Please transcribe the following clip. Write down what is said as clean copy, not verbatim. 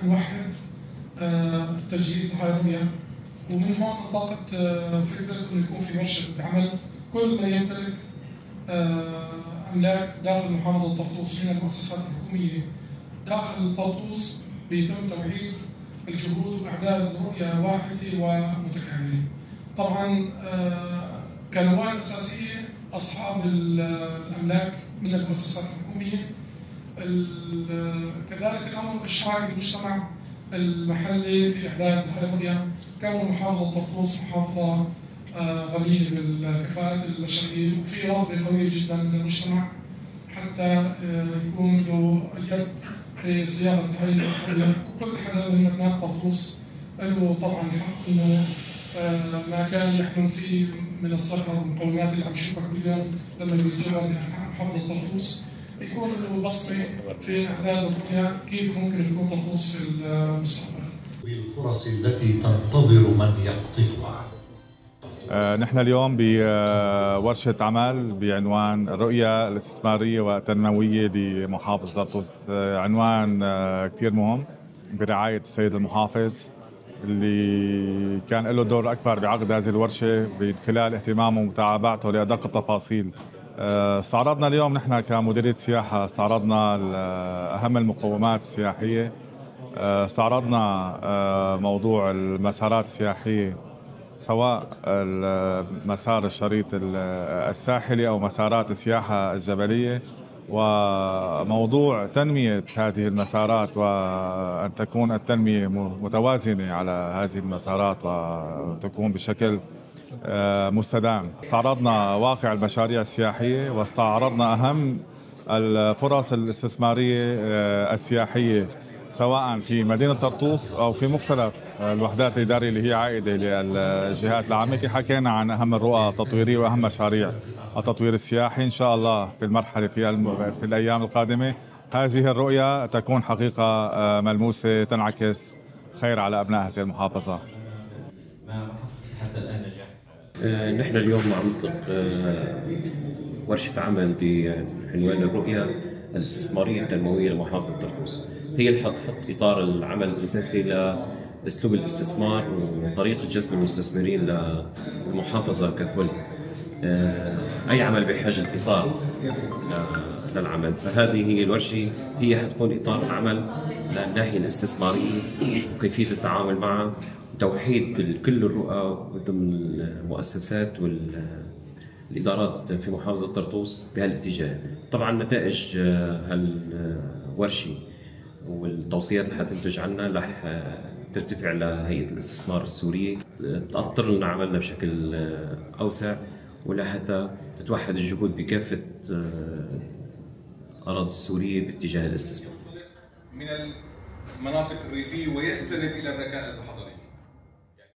نوحد تجهيز هاي الرؤية. ومن هون انطلقت فكرة إنه يكون في ورشة عمل كل من يمتلك أملاك داخل محافظة طرطوس من المؤسسات الحكومية داخل طرطوس بيتم توحيد الجهود وإعداد رؤية واحدة ومتكاملة. طبعا كنواه أساسية أصحاب الأملاك من المؤسسات الحكومية، كذلك الأمر الشرعي بالمجتمع المحلي في إعداد هذه الرؤية. كون محافظة طرطوس محافظة غنية بالكفاءات البشرية وفي رغبة قوية جدا من المجتمع حتى يكون له اليد في صياغة هذه الرؤية، وكل حدا من أبناء طرطوس له طبعا حق إنه ما كان يحلم فيه من الصحة والمقومات اللي عم نشوفها كل يوم لما بيجوا محافظة طرطوس يكون له بصمة في إعداد الرؤية كيف ممكن يكون طرطوس في المستقبل. بالفرص التي تنتظر من يقطفها. نحن اليوم بورشة عمل بعنوان الرؤية الاستثمارية والتنموية لمحافظة طرطوس. عنوان كثير مهم برعاية السيد المحافظ اللي كان له دور أكبر بعقد هذه الورشة من خلال اهتمامه ومتابعته لأدق التفاصيل. استعرضنا اليوم نحن كمديرية سياحة استعرضنا أهم المقومات السياحية، استعرضنا موضوع المسارات السياحية سواء مسار الشريط الساحلي أو مسارات السياحة الجبلية، وموضوع تنمية هذه المسارات وأن تكون التنمية متوازنة على هذه المسارات وتكون بشكل مستدام. استعرضنا واقع المشاريع السياحية واستعرضنا أهم الفرص الاستثمارية السياحية سواء في مدينة طرطوس أو في مختلف الوحدات الإدارية اللي هي عائدة للجهات العامة. حكينا عن أهم الرؤى التطويرية وأهم مشاريع التطوير السياحي. إن شاء الله في المرحلة في الأيام القادمة هذه الرؤية تكون حقيقة ملموسة تنعكس خير على أبناء هذه المحافظة. حتى الآن نحن اليوم عم نطلق ورشة عمل بعنوان الرؤية الاستثمارية التنموية لمحافظة طرطوس. هي اللي حط إطار العمل الأساسي لأسلوب الاستثمار وطريقة جذب المستثمرين للمحافظة ككل. أي عمل بحاجة إطار للعمل، فهذه هي الورشة هي حتكون إطار العمل للناحية الاستثمارية وكيفية التعامل معها وتوحيد كل الرؤى ضمن المؤسسات والإدارات في محافظة طرطوس بهالاتجاه. طبعا نتائج هالورشة والتوصيات اللي حتنتج عنها رح ترتفع لهيئة الاستثمار السورية، تأطر لنا عملنا بشكل أوسع ولحتى تتوحد الجهود بكافة الأراضي السورية باتجاه الاستثمار من المناطق الريفية ويستند إلى الركائز الحضرية.